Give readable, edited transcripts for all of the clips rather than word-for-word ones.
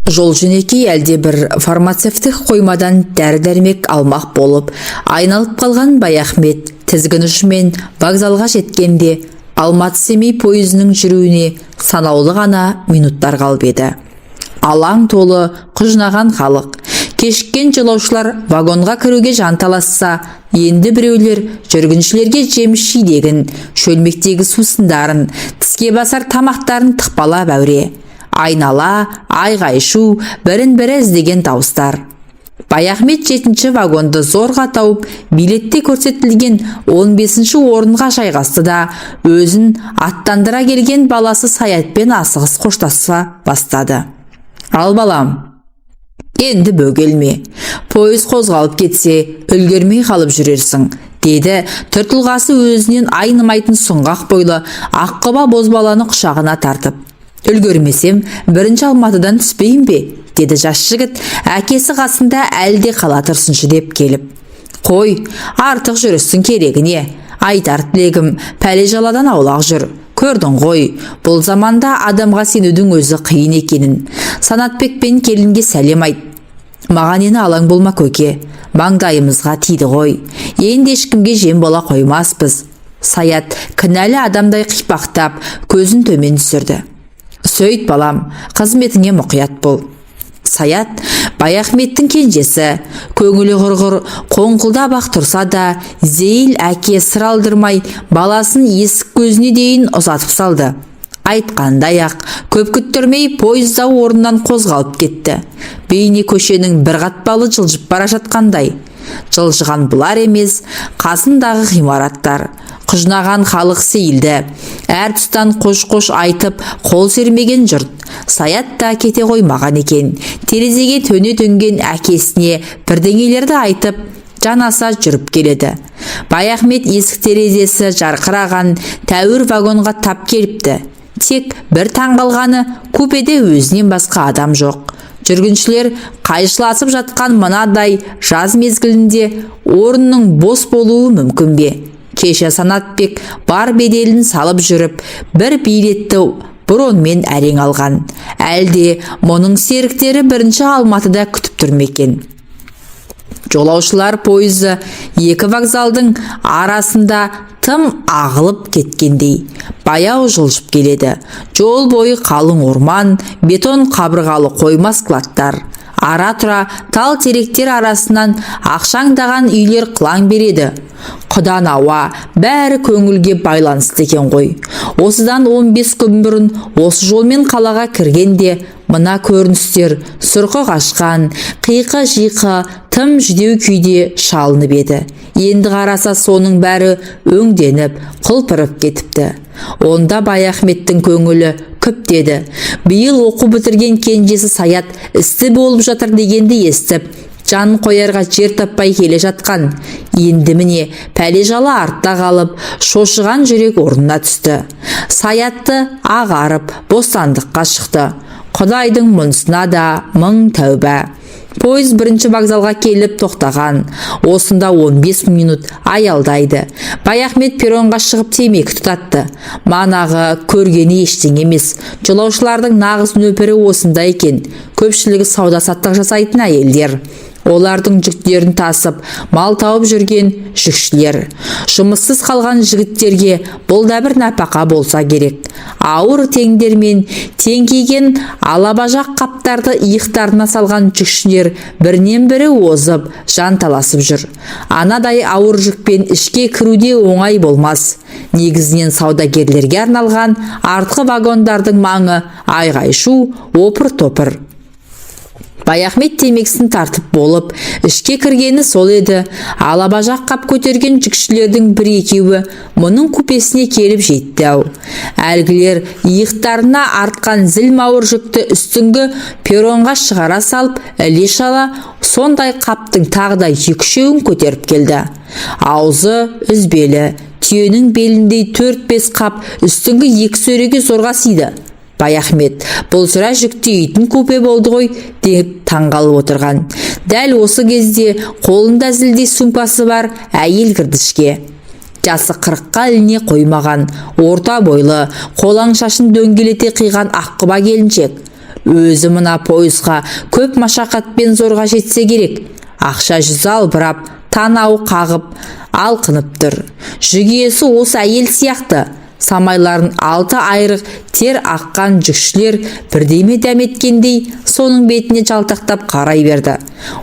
Жол жөнекей әлде бір фармацевтік қоймадан дәрі-дәрмек алмақ болып айналып қалған Баяхмет тізгін ұшымен вокзалға жеткенде Алматы-Семей пойызының жүруіне санаулы ғана минуттар қалып еді. Алаң толы құжынаған халық, кешіккен жолаушылар вагонға кіруге жанталасса, енді біреулер жүргіншілерге жеміс жидегін, шөлмектегі сусындарын, тіске басар тамақтарын тықпалап әуре. Айнала, айғай-шу, бірін-бірі іздеген дауыстар. Баяхмет 7-ші вагонды зорға тауып, билетте көрсетілген 15-ші орынға жайғасты да, өзін аттандыра келген баласы Саятпен асығыс қоштаса бастады. Ал балам, енді бөгелме. Пойыз қозғалып кетсе, үлгермей қалып жүрерсің, деді түр-тұлғасы өзінен айнымайтын сұңғақ бойлы аққұба бозбаланы құшағына тартып. Үлгермесем, бірінші Алматыдан түспейін бе? Деді жас жігіт, әкесі қасында әлде қала тұрсыншы деп келіп. Қой, артық жүрістің керегіне. Айтар тілегім, пәле-жаладан аулақ жүр. Көрдің ғой, бұл заманда адамға сенудің өзі қиын екенін. Санатбекпен келінге сәлем айт. Маған ені алаң болма көке, маңдайымызға тиді ғой. Енді ешкімге жем бола қоймаспыз. Саят кінәлі адамдай қипақтап, көзін төмен түсірді. Сөйт балам, қызметіңе мұқият бол. Саят Баяхметтің кенжесі, көңілі құрғыр, қоңқылдап ақ тұрса да, зейіл әке сыр алдырмай, баласын есік көзіне дейін ұзатып салды. Айтқандай-ақ, көп күттірмей пойызда орнынан қозғалып кетті. Бейне көшенің бір қатпалы жылжып бара жатқандай. Жылжыған бұлар емес, қасындағы ғимараттар. Құжынаған халық сейілді. Әр тұстан қош-қош айтып, қол сермеген жұрт. Саят та кете қоймаған екен. Терезеге төне төнген әкесіне бірдеңелерді айтып, жанаса жүріп келеді. Баяхмет есік терезесі жарқыраған тәуір вагонға тап келіпті. Тек бір таңғалғаны, купеде өзінен басқа адам жоқ. Жүргіншілер қайшыласып жатқан мынадай жаз мезгілінде орынның бос болуы мүмкін бе? Кеше Санатбек бар беделін салып жүріп, бір билетті бронмен әрең алған. Әлде мұның серіктері бірінші Алматыда күтіп тұрмекен. Жолаушылар пойызы екі вокзалдың арасында тым ағылып кеткендей, баяу жылжып келеді. Жол бойы қалың орман, бетон қабырғалы қойма складтар. Ара-тұра тал теректер арасынан ақшаңдаған үйлер қылаң береді. Құдан ауа, бәрі көңілге байланысты екен ғой. Осыдан 15 күн бұрын осы жолмен қалаға кіргенде мына көріністер сұрқы қашқан, қиқы-жиқы, тым жүдеу күйде шалынып еді. Енді қараса соның бәрі өңденіп, құлпырып кетіпті. Онда Баяхметтің көңілі күптеді. Биыл оқу бітірген кенжесі Саят істі болып жатыр дегенді естіп, жанын қоярға жер таппай келе жатқан. Енді міне пәле-жала артта қалып, шошыған жүрек орнына түсті. Саятты ағарып, бостандыққа шықты. Құдайдың мұнысына да мың тәуба. Пойыз бірінші вокзалға келіп тоқтаған. Осында 15 минут аялдайды. Баяхмет перронға шығып темекі тұтатты. Манағы көргені ештеңе емес. Жолаушылардың нағыз нөпірі осында екен. Көпшілігі сауда-саттық жасайтын әйелдер. Олардың жүктерін тасып, мал тауып жүрген жүкшілер. Жұмыссыз қалған жігіттерге бұл да бір нәпақа болса керек. Ауыр теңдермен теңкейген алабажақ қаптарды иықтарына салған жүкшілер бірінен бірі озып, жанталасып жүр. Анадай ауыр жүкпен ішке кіруде оңай болмас. Негізінен саудагерлерге арналған артқы вагондардың маңы айғай-шу, опыр-топыр. Баяхмет темекісін тартып болып, ішке кіргені сол еді. Алабажақ қап көтерген жүкшілердің бір-екеуі мұның купесіне келіп жетті ау. Әлгілер иықтарына артқан зіл-мауыр жүкті үстіңгі перронға шығара салып, іле-шала сондай қаптың тағдай екі-үшеуін көтеріп келді. Аузы үзбелі, түйенің беліндей 4-5 қап үстіңгі екі сөреге зорға сиды. Баяхмет, бұл сұра жүктейтін купе болды ғой, деп таңғалып отырған. Дәл осы кезде қолында зілдей сумкасы бар әйел кірді ішке. Жасы 40-қа іліне қоймаған, орта бойлы, қолаң шашын дөңгелете қиған аққұба келіншек. Өзі мына пойызға көп машақатпен зорға жетсе керек. Ақша жүзі албырап, танау қағып, алқынып тұр. Жүгесі осы әйел сияқты. Самайларын 6 айрық тер аққан жүкшілер бірдеме дәметкендей соның бетіне жалтақтап қарай берді.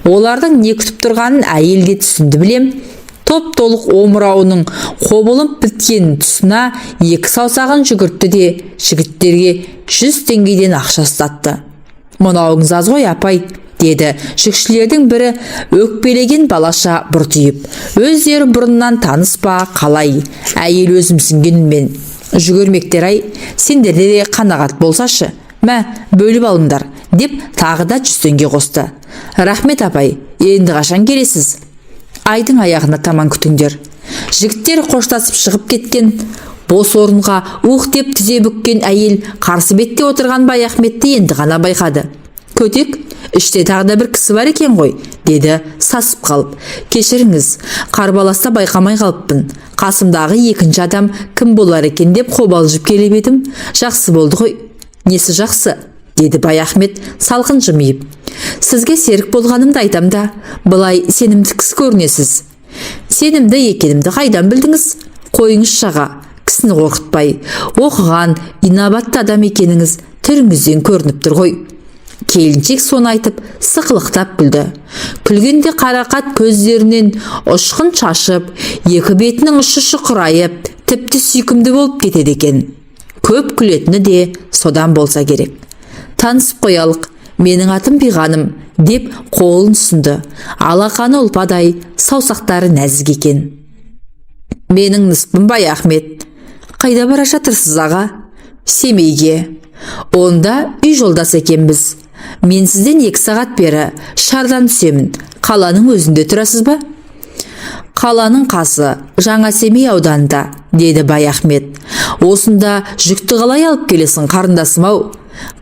Олардың не күтіп тұрғанын әйел де түсінді білем. Топ-толық омырауының қобылып біткен тұсына 2 саусағын жүгіртті де жігіттерге 100 теңгеден ақша ұстатты. «Мынауыңыз аз ғой, апай», деді жүкшілердің бірі өкпелеген балаша бұртиып. Өздері бұрыннан таныс па қалай? Әйел өзімсінген үнмен: «Жүгірмектер-ай, сендерде де қанағат болсашы, мә, бөліп алыңдар», деп тағы да 100 теңге қосты. «Рахмет, апай, енді қашан келесіз?» «Айдың аяғына таман күтіңдер». Жігіттер қоштасып шығып кеткен. Бос орынға ух деп тізе бүккен әйел қарсы бетте отырған Баяхметті енді ғана байқады. «Көтек, іште тағы да бір кісі бар екен ғой», деді сасып қалып. «Кешіріңіз, қарбаласта байқамай қалыппын. Қасымдағы екінші адам кім болар екен деп қобалжып келіп едім. Жақсы болды ғой». «Несі жақсы?» деді Баяхмет салқын жымиып. «Сізге серік болғанымды айтам да, былай сенімді кісі көрінесіз». «Сенімді екенімді қайдан білдіңіз? Қойыңыз шаға, кісіні қорқытпай. Оқыған, инабатты адам екеніңіз түріңізден көрініп тұр ғой». Келіншек соны айтып сықылықтап күлді. Күлгенде қарақат көздерінен ұшқын шашып, екі бетінің ұшы шұқырайып, тіпті сүйкімді болып кетеді екен. Көп күлетіні де содан болса керек. «Танысып қоялық, менің атым Биғаным», деп қолын ұсынды. Алақаны ұлпадай, саусақтары нәзік екен. «Менің ныспым Баяхмет». «Қайда бара жатырсыз, аға?» «Семейге». «Онда үй жолдас екенбіз. Мен сізден 2 сағат бері шардан түсемін. Қаланың өзінде тұрасыз ба?» «Қаланың қасы Жаңа Семей ауданында», деді Баяхмет. «Осында жүкті қалай алып келесің, қарындасым-ау?»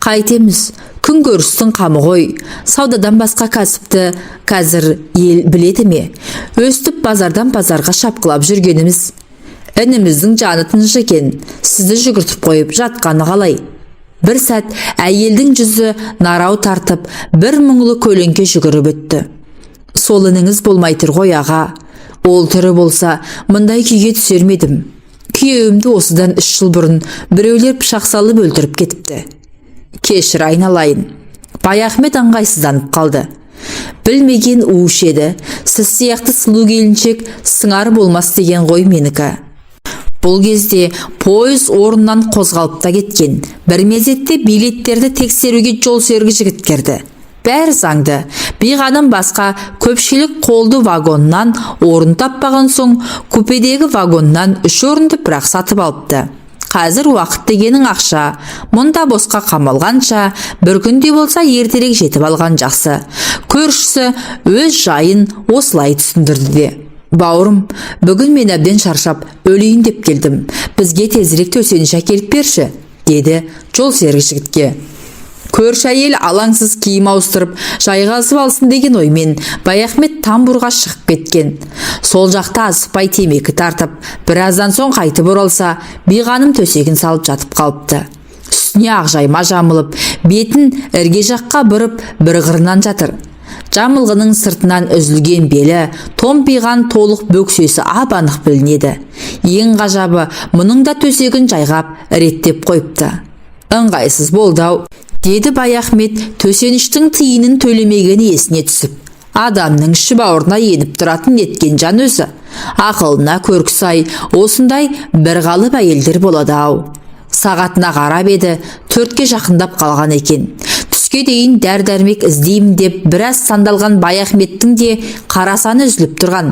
«Қайтеміз, күн көрістің қамы ғой. Саудадан басқа кәсіпті қазір ел біледі ме? Өстіп базардан базарға шапқылап жүргеніміз. Ініміздің жаны тыныш екен, сізді жүгіртіп қойып жатқаны қалай?» Бір сәт әйелдің жүзі нарау тартып, бір мұңлы көлеңке жүгіріп өтті. «Сол ініңіз болмай тұр ғой, аға. Ол тірі болса, мұндай күйге түсер ме едім. Күйеуімді осыдан 3 жыл бұрын біреулер пышақ салып өлтіріп кетіпті». «Кешір, айналайын». Баяхмет аңғайсызданып қалды. «Білмеген уыш еді. Сіз сияқты сұлу келіншек сыңар болмас деген ғой менікі». Бұл кезде пойыз орнынан қозғалып та кеткен. Бір мезетте билеттерді тексеруге жол сергі жігіт кірді. Бәрі заңды. Биғаным басқа көпшілік қолды вагоннан орын таппаған соң, купедегі вагоннан 3 орынды бірақ сатып алыпты. Қазір уақыт дегенің ақша. Мұнда босқа қамалғанша, бір күнде болса ертерек жетіп алған жақсы. Көршісі өз жайын осылай түсіндірді де: «Бауырым, бүгін мен әбден шаршап, өлейін деп келдім. Бізге тезірек төсеніш әкеліп берші», деді жол серік жігітке. Көрші әйел алаңсыз киім ауыстырып, жайғасып алсын деген оймен Баяхмет тамбурға шығып кеткен. Сол жақта асықпай темекі тартып, біраздан соң қайтып оралса, Биғаным төсегін салып жатып қалыпты. Үстіне ақ жайма жамылып, бетін ірге жаққа бұрып, бір қырынан жатыр. Жамылғының сыртынан үзілген белі, томпиған толық бөксесі ап-анық білінеді. Ең ғажабы, мұның да төсегін жайғап, реттеп қойыпты. «Ыңғайсыз болды-ау», деді Баяхмет төсеніштің тиынын төлемеген есіне түсіп. «Адамның іші бауырына еніп тұратын неткен жан өзі. Ақылына көркі-сай, осындай бір қалып әйелдер болады-ау». Сағатына қарап еді, 4-ке жақындап қалған екен. Түске дейін дәрдәрмек іздеймін деп біраз сандалған Баяхметтің де қарасаны үзіліп тұрған.